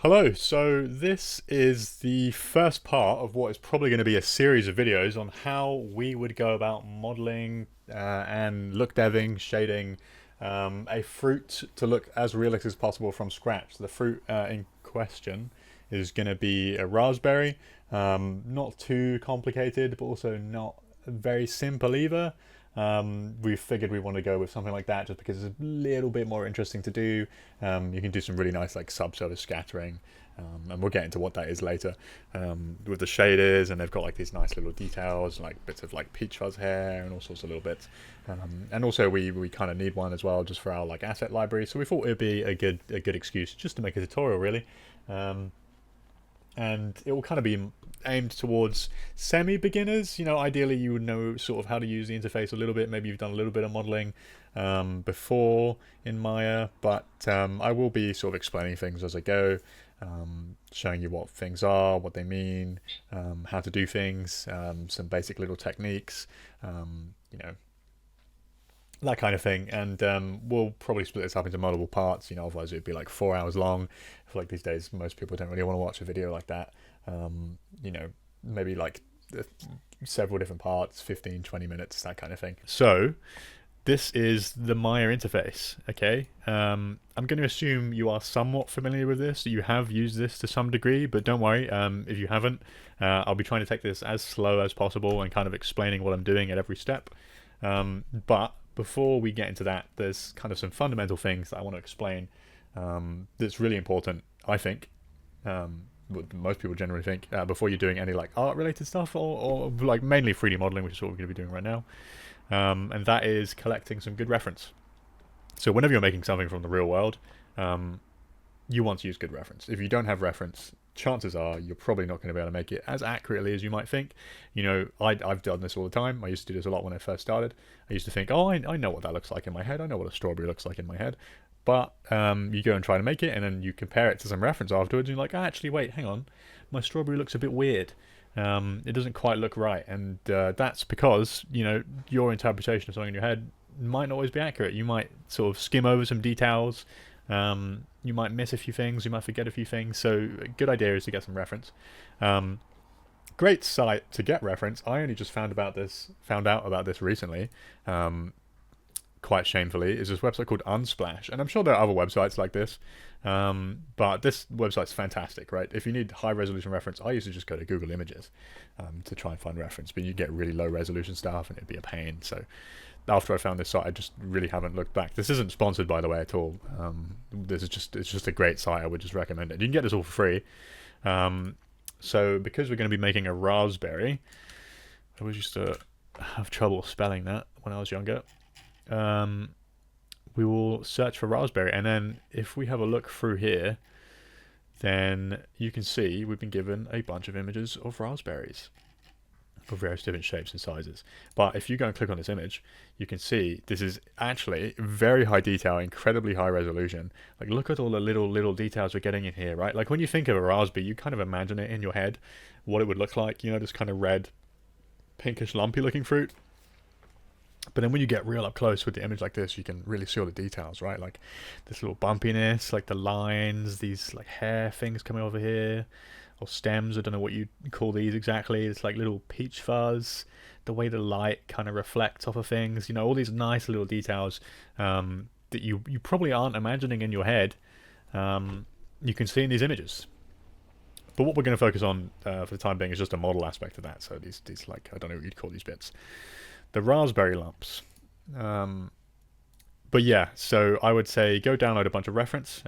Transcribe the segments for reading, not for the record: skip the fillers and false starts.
Hello, so this is the first part of what is probably going to be a series of videos on how we would go about modeling and look deving, shading a fruit to look as realistic as possible from scratch. The fruit in question is going to be a raspberry, not too complicated, but also not very simple either. We figured we want to go with something like that just because it's a little bit more interesting to do. You can do some really nice like subsurface scattering, and we'll get into what that is later, with the shaders, and they've got like these nice little details, like bits of like peach fuzz hair and all sorts of little bits. And also we kind of need one as well just for our like asset library. So we thought it'd be a good excuse just to make a tutorial really. And it will kind of be aimed towards semi-beginners. You know, ideally you would know sort of how to use the interface a little bit. Maybe you've done a little bit of modeling before in Maya, but I will be sort of explaining things as I go, showing you what things are, what they mean, how to do things, some basic little techniques, you know, that kind of thing. And we'll probably split this up into multiple parts. You know, otherwise it'd be like 4 hours long. I feel like these days most people don't really want to watch a video like that. You know, maybe like several different parts, 15-20 minutes, that kind of thing. So this is the Maya interface. Okay, I'm going to assume you are somewhat familiar with this, you have used this to some degree, but don't worry if you haven't. I'll be trying to take this as slow as possible and kind of explaining what I'm doing at every step. But before we get into that, there's kind of some fundamental things that I want to explain, that's really important, I think. What most people generally think before you're doing any like art related stuff, or like mainly 3D modeling, which is what we're going to be doing right now. And that is collecting some good reference. So whenever you're making something from the real world, you want to use good reference. If you don't have reference, chances are you're probably not going to be able to make it as accurately as you might think. You know, I've done this all the time. I used to do this a lot when I first started. I used to think, oh, I know what that looks like in my head. I know what a strawberry looks like in my head. But you go and try to make it, and then you compare it to some reference afterwards, and you're like, actually, wait, hang on. My strawberry looks a bit weird. It doesn't quite look right. And that's because, you know, your interpretation of something in your head might not always be accurate. You might sort of skim over some details. You might miss a few things. You might forget a few things. So a good idea is to get some reference. Great site to get reference. I only just found out about this recently. Quite shamefully, is this website called Unsplash, and I'm sure there are other websites like this, but this website's fantastic, right? If you need high resolution reference, I used to just go to Google Images to try and find reference, but you get really low resolution stuff and it'd be a pain. So after I found this site, I just really haven't looked back. This isn't sponsored, by the way, at all. It's just a great site. I would just recommend it. You can get this all for free. So because we're going to be making a raspberry, I was used to have trouble spelling that when I was younger. We will search for raspberry, and then if we have a look through here, then you can see we've been given a bunch of images of raspberries of various different shapes and sizes. But if you go and click on this image, you can see this is actually very high detail, incredibly high resolution. Like, look at all the little details we're getting in here, right? Like, when you think of a raspberry, you kind of imagine it in your head, what it would look like, you know, this kind of red, pinkish, lumpy looking fruit. But then when you get real up close with the image like this, you can really see all the details, right? Like this little bumpiness, like the lines, these like hair things coming over here, or stems. I don't know what you call these exactly. It's like little peach fuzz, the way the light kind of reflects off of things. You know, all these nice little details that you probably aren't imagining in your head. You can see in these images. But what we're going to focus on for the time being is just a model aspect of that. So these like, I don't know what you'd call these bits. The raspberry lumps. But yeah, so I would say go download a bunch of reference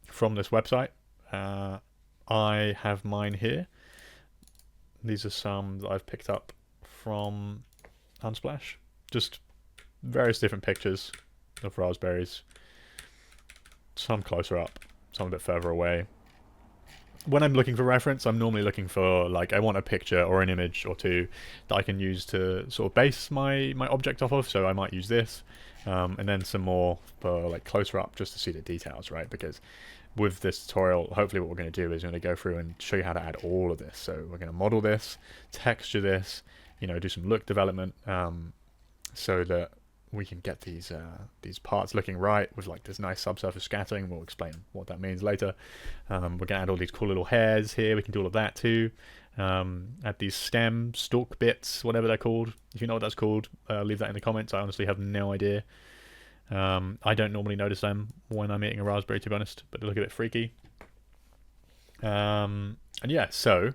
from this website. I have mine here. These are some that I've picked up from Unsplash. Just various different pictures of raspberries. Some closer up, some a bit further away. When I'm looking for reference, I'm normally looking for, like, I want a picture or an image or two that I can use to sort of base my object off of. So I might use this, and then some more for like closer up just to see the details, right? Because with this tutorial, hopefully what we're going to do is we're going to go through and show you how to add all of this. So we're going to model this, texture this, you know, do some look development, so that we can get these parts looking right with like this nice subsurface scattering. We'll explain what that means later. We're going to add all these cool little hairs here. We can do all of that too. Add these stem stalk bits, whatever they're called. If you know what that's called, leave that in the comments. I honestly have no idea. I don't normally notice them when I'm eating a raspberry, to be honest, but they look a bit freaky. And yeah, so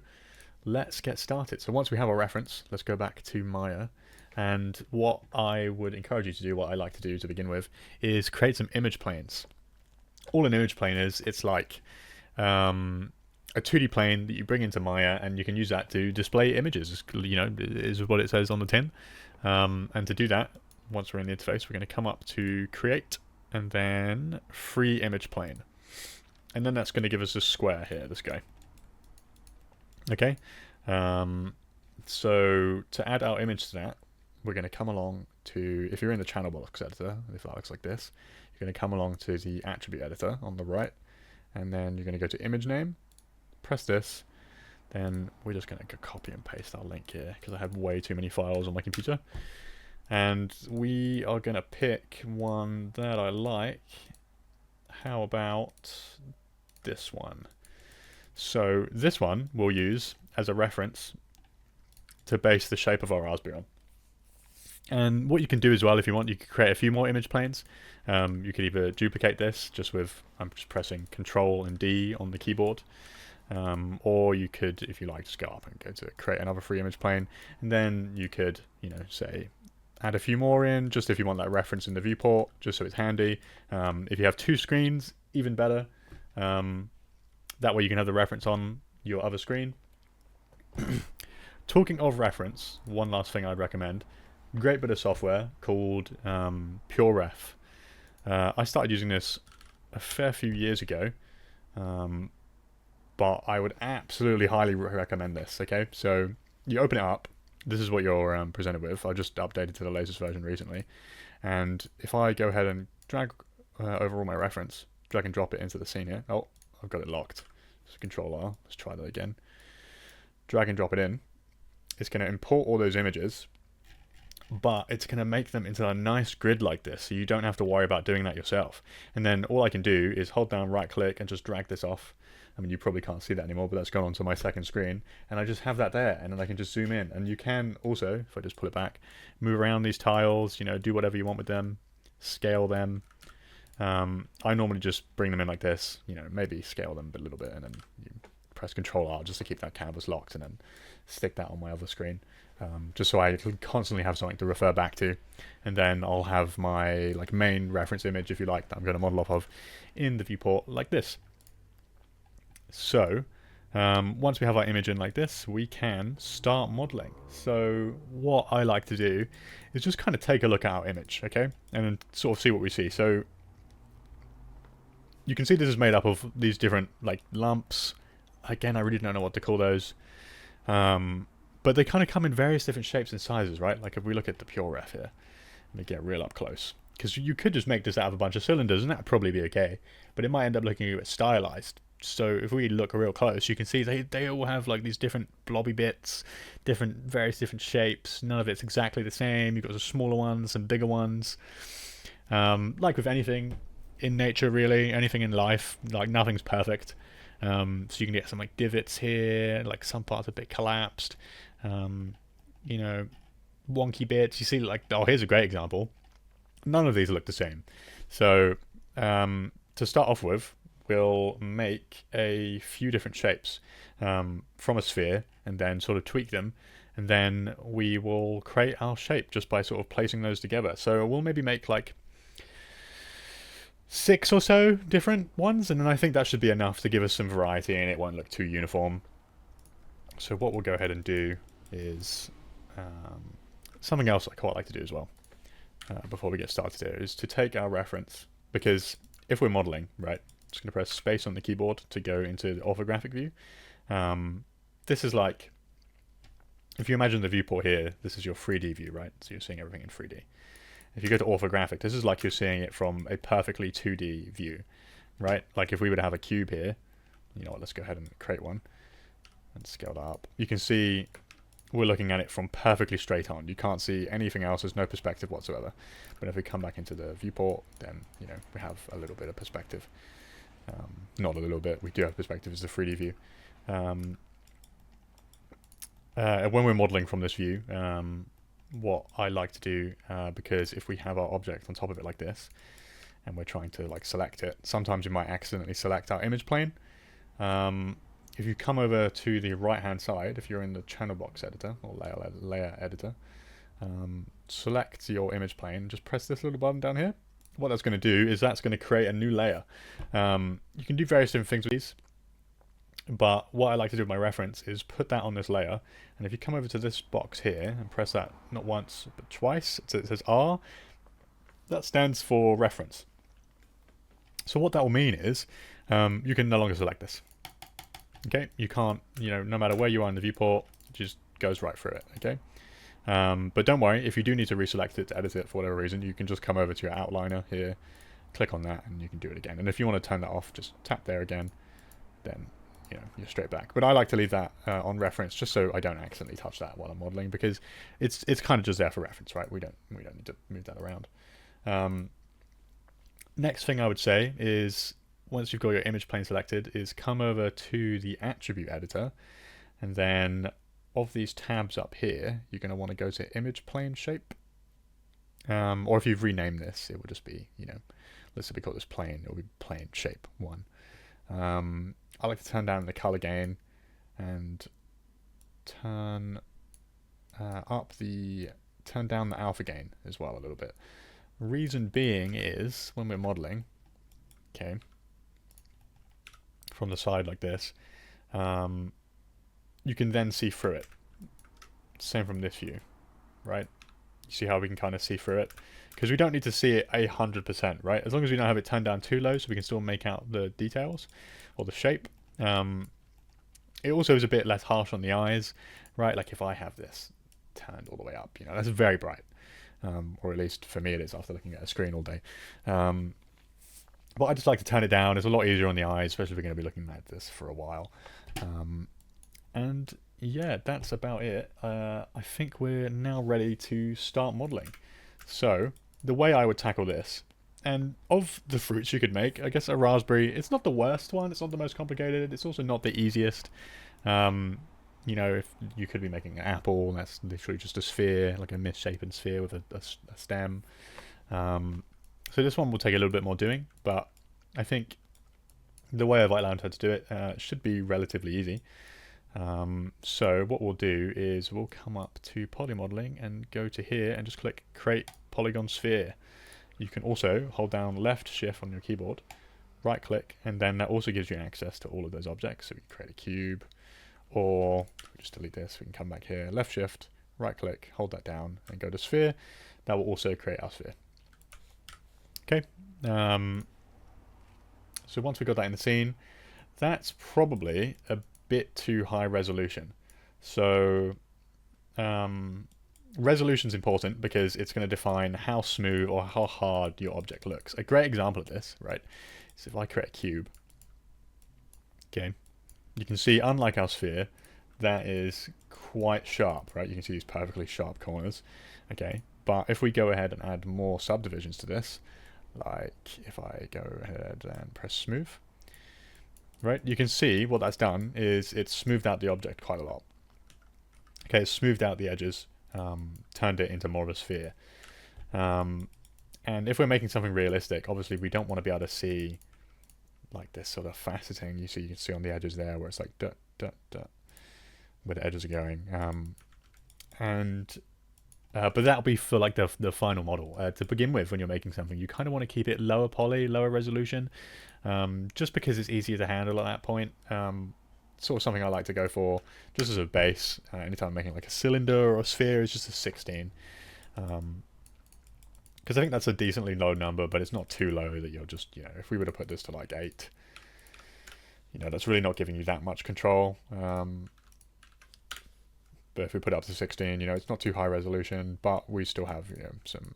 let's get started. So once we have our reference, let's go back to Maya. And what I would encourage you to do, what I like to do to begin with, is create some image planes. All an image plane is, it's like a 2D plane that you bring into Maya, and you can use that to display images, you know, is what it says on the tin. And to do that, once we're in the interface, we're going to come up to create and then free image plane. And then that's going to give us a square here, this guy. Okay. So to add our image to that, we're going to come along to, if you're in the channel box editor, if that looks like this, you're going to come along to the attribute editor on the right, and then you're going to go to image name, press this, then we're just going to copy and paste our link here because I have way too many files on my computer. And we are going to pick one that I like. How about this one? So this one we'll use as a reference to base the shape of our raspberry on. And what you can do as well, if you want, you could create a few more image planes. You could either duplicate this just with, I'm just pressing Control and D on the keyboard. Or you could, if you like, just go up and go to create another free image plane. And then you could, you know, say, add a few more in, just if you want that reference in the viewport, just so it's handy. If you have two screens, even better. That way you can have the reference on your other screen. Talking of reference, one last thing I'd recommend. Great bit of software called PureRef. I started using this a fair few years ago, but I would absolutely highly recommend this. Okay, so you open it up. This is what you're presented with. I just updated to the latest version recently, and if I go ahead and drag over all my reference, drag and drop it into the scene here. Oh, I've got it locked. So Control R. Let's try that again. Drag and drop it in. It's going to import all those images, but it's going to make them into a nice grid like this, so you don't have to worry about doing that yourself. And then all I can do is hold down right click and just drag this off. I mean, you probably can't see that anymore, but that's gone onto my second screen, and I just have that there, and then I can just zoom in. And you can also, if I just pull it back, move around these tiles, you know, do whatever you want with them, scale them. I normally just bring them in like this, you know, maybe scale them a little bit, and then you press Control R just to keep that canvas locked, and then stick that on my other screen, just so I can constantly have something to refer back to. And then I'll have my like main reference image, if you like, that I'm going to model off of in the viewport like this. So once we have our image in like this, we can start modeling. So what I like to do is just kind of take a look at our image, okay, and then sort of see what we see. So you can see this is made up of these different like lumps. Again, I really don't know what to call those, but they kind of come in various different shapes and sizes, right? Like if we look at the PureRef here, let me get real up close, because you could just make this out of a bunch of cylinders and that'd probably be okay, but it might end up looking a bit stylized. So if we look real close, you can see they all have like these different blobby bits, various different shapes. None of it's exactly the same. You've got the smaller ones and bigger ones. Like with anything in nature, really, anything in life, like nothing's perfect. So you can get some like divots here, like some parts a bit collapsed. You know, wonky bits. You see, like, oh, here's a great example. None of these look the same. So to start off with, we'll make a few different shapes from a sphere and then sort of tweak them, and then we will create our shape just by sort of placing those together. So we'll maybe make like 6 or so different ones, and then I think that should be enough to give us some variety and it won't look too uniform. So what we'll go ahead and do is something else I quite like to do as well before we get started here is to take our reference, because if we're modeling, right, just going to press space on the keyboard to go into the orthographic view. This is like, if you imagine the viewport here, this is your 3D view, right? So you're seeing everything in 3D. If you go to orthographic, this is like you're seeing it from a perfectly 2D view, right? Like if we were to have a cube here, you know what, let's go ahead and create one and scale that up. You can see we're looking at it from perfectly straight on. You can't see anything else. There's no perspective whatsoever. But if we come back into the viewport, then we have a little bit of perspective. Not a little bit. We do have perspective as a 3D view. When we're modeling from this view, what I like to do, because if we have our object on top of it like this, and we're trying to like select it, sometimes we might accidentally select our image plane. If you come over to the right hand side, if you're in the channel box editor or layer editor, select your image plane, just press this little button down here. What that's going to do is that's going to create a new layer. You can do various different things with these, but what I like to do with my reference is put that on this layer, and if you come over to this box here and press that not once but twice, so it says R, that stands for reference. So what that will mean is you can no longer select this. Okay, you can't, no matter where you are in the viewport, it just goes right through it. Okay, but don't worry, if you do need to reselect it to edit it for whatever reason, you can just come over to your outliner here, click on that, and you can do it again. And if you want to turn that off, just tap there again, then you're straight back. But I like to leave that on reference just so I don't accidentally touch that while I'm modeling, because it's kind of just there for reference, right? We don't need to move that around. Next thing I would say is, once you've got your image plane selected, is come over to the attribute editor, and then of these tabs up here, you're going to want to go to image plane shape. Or if you've renamed this, it will just be, let's say we call this plane, it will be plane shape 1. I like to turn down the color gain and turn down the alpha gain as well a little bit. Reason being is, when we're modeling, okay, from the side like this, you can then see through it. Same from this view, right? You see how we can kind of see through it? Because we don't need to see it 100%, right? As long as we don't have it turned down too low, so we can still make out the details or the shape. It also is a bit less harsh on the eyes, right? Like if I have this turned all the way up, that's very bright. Or at least for me it is after looking at a screen all day. But I just like to turn it down. It's a lot easier on the eyes, especially if we're going to be looking at this for a while. And yeah, that's about it. I think we're now ready to start modeling. So the way I would tackle this, and of the fruits you could make, I guess a raspberry, it's not the worst one, it's not the most complicated, it's also not the easiest. If you could be making an apple, that's literally just a sphere, like a misshapen sphere with a stem. So this one will take a little bit more doing, but I think the way I've outlined how to do it should be relatively easy. So what we'll do is we'll come up to poly modeling and go to here and just click create polygon sphere. You can also hold down left shift on your keyboard, right click, and then that also gives you access to all of those objects. So we can create a cube, or just delete this, we can come back here, left shift, right click, hold that down and go to sphere. That will also create our sphere. Okay, so once we got that in the scene, that's probably a bit too high resolution. So resolution is important because it's going to define how smooth or how hard your object looks. A great example of this, right, is if I create a cube, okay, you can see, unlike our sphere, that is quite sharp, right? You can see these perfectly sharp corners, okay, but if we go ahead and add more subdivisions to this, like if I go ahead and press smooth, right, you can see what that's done is it's smoothed out the object quite a lot. Okay, it's smoothed out the edges, turned it into more of a sphere. And if we're making something realistic, obviously we don't want to be able to see like this sort of faceting you can see on the edges there, where it's like dot dot dot where the edges are going. But that'll be for like the final model. To begin with, when you're making something, you kind of want to keep it lower poly, lower resolution, just because it's easier to handle at that point. Sort of something I like to go for just as a base. Anytime I'm making like a cylinder or a sphere, is just a 16. Because I think that's a decently low number, but it's not too low that you're just, if we were to put this to like 8, that's really not giving you that much control. But if we put it up to 16, it's not too high resolution, but we still have, some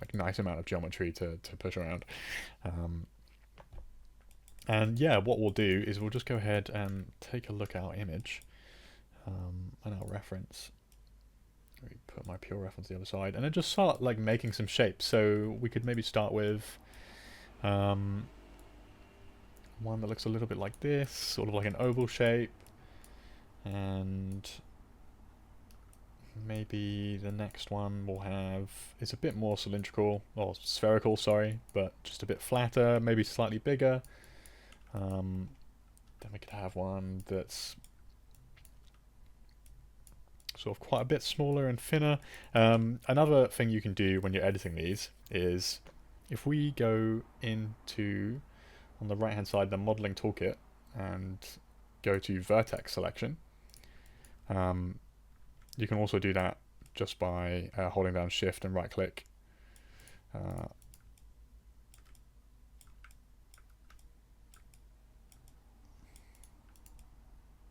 like nice amount of geometry to push around. And yeah, what we'll do is we'll just go ahead and take a look at our image. and our reference. Let me put my pure reference the other side, and then just start like making some shapes. So we could maybe start with one that looks a little bit like this, sort of like an oval shape, and maybe the next one will have, it's a bit more cylindrical, or spherical, sorry, but just a bit flatter, maybe slightly bigger. Then we could have one that's sort of quite a bit smaller and thinner. Another thing you can do when you're editing these is, if we go into, on the right hand side, the modeling toolkit, and go to vertex selection, you can also do that just by holding down shift and right click.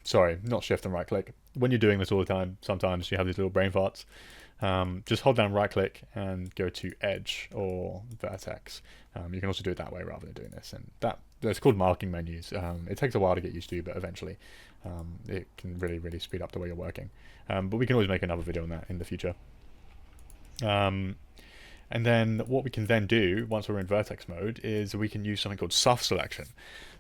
Sorry, not shift and right click. When you're doing this all the time, sometimes you have these little brain farts. Just hold down right click and go to edge or vertex. You can also do it that way rather than doing this, and that's called marking menus. It takes a while to get used to, but eventually it can really speed up the way you're working. But we can always make another video on that in the future. And then what we can then do once we're in vertex mode is we can use something called soft selection.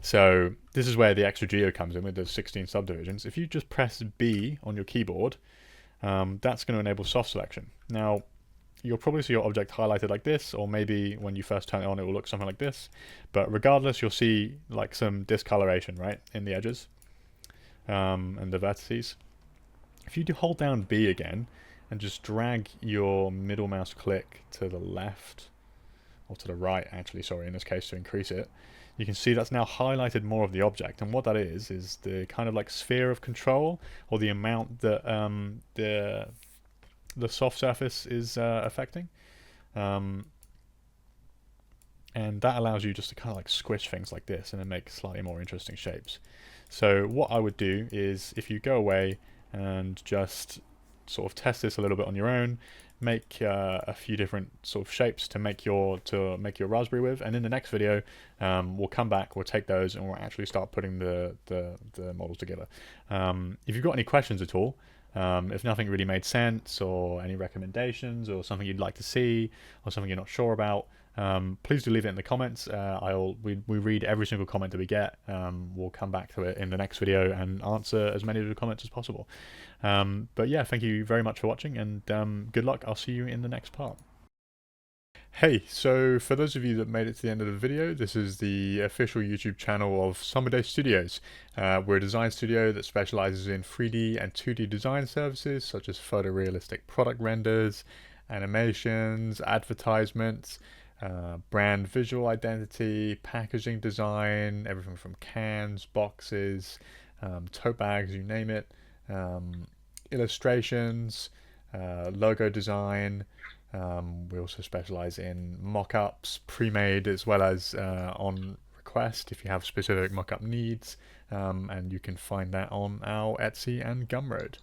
So this is where the extra geo comes in with those 16 subdivisions. If you just press B on your keyboard, that's going to enable soft selection. Now, you'll probably see your object highlighted like this, or maybe when you first turn it on, it will look something like this. But regardless, you'll see like some discoloration, right, in the edges and the vertices. If you do hold down B again, and just drag your middle mouse click to the left, or to the right actually, sorry, in this case, to increase it, you can see that's now highlighted more of the object. And what that is the kind of like sphere of control, or the amount that the soft surface is affecting. And that allows you just to kind of like squish things like this and then make slightly more interesting shapes. So what I would do is, if you go away and just sort of test this a little bit on your own, make a few different sort of shapes to make your raspberry with, and in the next video we'll come back, we'll take those, and we'll actually start putting the models together. If you've got any questions at all, if nothing really made sense, or any recommendations, or something you'd like to see, or something you're not sure about, please do leave it in the comments. We read every single comment that we get. We'll come back to it in the next video and answer as many of the comments as possible. But yeah, thank you very much for watching, and good luck. I'll see you in the next part. Hey, so for those of you that made it to the end of the video, this is the official YouTube channel of Summer Day Studios. We're a design studio that specializes in 3D and 2D design services, such as photorealistic product renders, animations, advertisements, brand visual identity, packaging design, everything from cans, boxes, tote bags, you name it, illustrations, logo design. We also specialize in mock-ups, pre-made, as well as on request if you have specific mock-up needs, and you can find that on our Etsy and Gumroad.